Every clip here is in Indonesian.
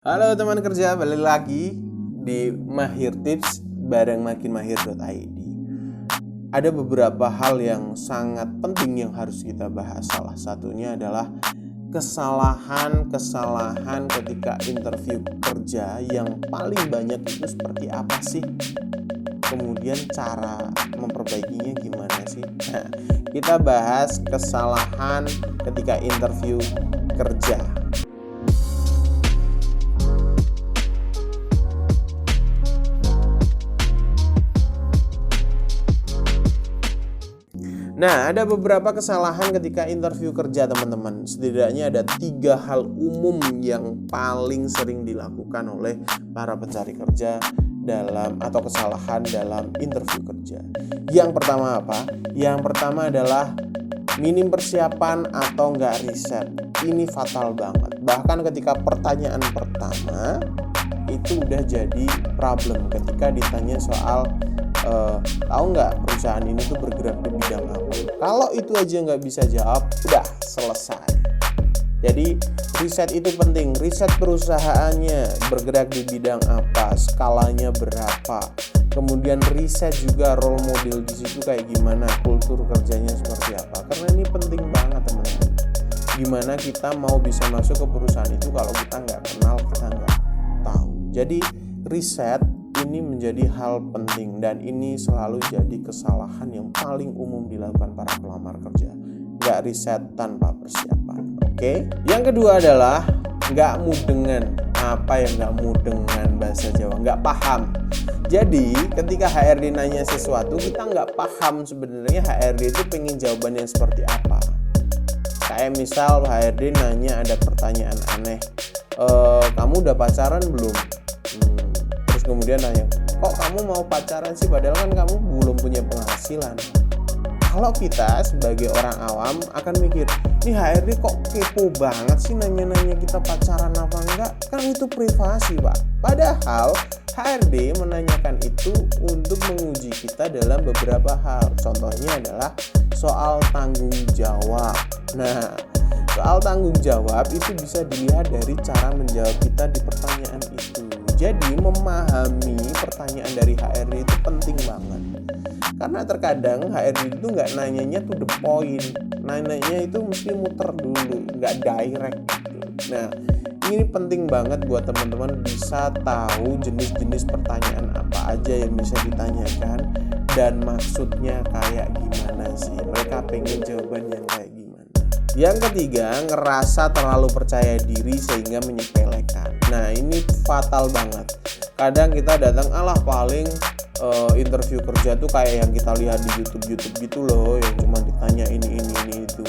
Halo teman kerja, balik lagi di Mahir Tips bareng makinmahir.id. Ada beberapa hal yang sangat penting yang harus kita bahas. Salah satunya adalah kesalahan ketika interview kerja yang paling banyak itu seperti apa sih? Kemudian cara memperbaikinya gimana sih? Nah, kita bahas kesalahan ketika interview kerja. Nah, ada beberapa kesalahan ketika interview kerja, teman-teman. Setidaknya ada 3 hal umum yang paling sering dilakukan oleh para pencari kerja atau kesalahan dalam interview kerja. Yang pertama apa? Yang pertama adalah minim persiapan atau nggak riset. Ini fatal banget. Bahkan ketika pertanyaan pertama itu udah jadi problem ketika ditanya soal tahu nggak perusahaan ini tuh bergerak di bidang apa. Kalau itu aja nggak bisa jawab, udah selesai. Jadi riset itu penting. Riset perusahaannya bergerak di bidang apa, skalanya berapa. Kemudian riset juga role model di situ kayak gimana, kultur kerjanya seperti apa. Karena ini penting banget, teman-teman. Gimana kita mau bisa masuk ke perusahaan itu kalau kita nggak kenal, kita nggak tahu. Jadi riset ini menjadi hal penting dan ini selalu jadi kesalahan yang paling umum dilakukan para pelamar kerja. Nggak riset tanpa persiapan. Oke. Yang kedua adalah nggak mudengan. Apa yang nggak mudengan bahasa Jawa? Nggak paham. Jadi ketika HRD nanya sesuatu, kita nggak paham sebenarnya HRD itu pengen jawaban yang seperti apa. Kayak misal HRD nanya, ada pertanyaan aneh, kamu udah pacaran belum? Terus kemudian nanya, kok kamu mau pacaran sih padahal kan kamu belum punya penghasilan. Kalau kita sebagai orang awam akan mikir, nih HRD kok kepo banget sih nanya-nanya kita pacaran apa enggak, kan itu privasi pak. Padahal HRD menanyakan itu untuk menguji kita dalam beberapa hal. Contohnya adalah soal tanggung jawab. Nah, soal tanggung jawab itu bisa dilihat dari cara menjawab kita di pertanyaan itu. Jadi memahami pertanyaan dari HRD itu penting banget. Karena terkadang HRD itu nggak nanyanya to the point. Nanyanya itu mesti muter dulu, nggak direct gitu. Nah, ini penting banget buat teman-teman bisa tahu jenis-jenis pertanyaan apa aja yang bisa ditanyakan dan maksudnya kayak gimana sih. Mereka pengen jawaban yang kayak gimana. Yang ketiga, ngerasa terlalu percaya diri sehingga menyepelekan. Nah, ini fatal banget. Kadang kita datang, paling interview kerja tuh kayak yang kita lihat di YouTube gitu loh, yang cuma ditanya ini itu.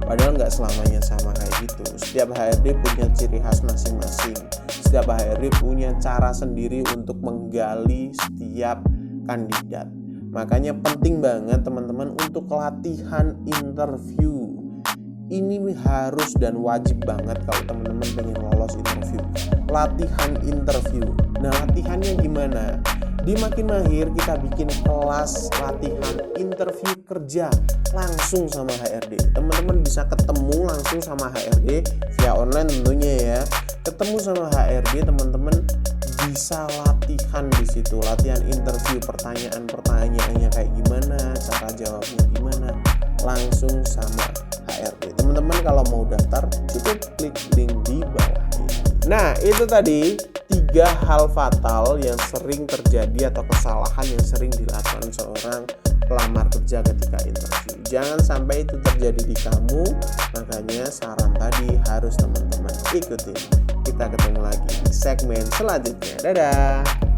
Padahal nggak selamanya sama kayak gitu. Setiap HRD punya ciri khas masing-masing. Setiap HRD punya cara sendiri untuk menggali setiap kandidat. Makanya penting banget teman-teman untuk latihan interview. Ini harus dan wajib banget kalau teman-teman pengen lolos interview. Latihan interview. Nah, latihannya gimana? Di Makin Mahir kita bikin kelas latihan interview kerja langsung sama HRD. Teman-teman bisa ketemu langsung sama HRD via online tentunya ya. Ketemu sama HRD, teman-teman bisa latihan di situ. Latihan interview, pertanyaannya kayak gimana, cara jawabnya gimana, langsung sama HRD. Teman-teman kalau mau daftar cukup klik link di bawah ini. Nah, itu tadi 3 hal fatal yang sering terjadi atau kesalahan yang sering dilakukan seorang pelamar kerja ketika interview. Jangan sampai itu terjadi di kamu. Makanya saran tadi harus teman-teman ikutin. Kita ketemu lagi di segmen selanjutnya. Dadah.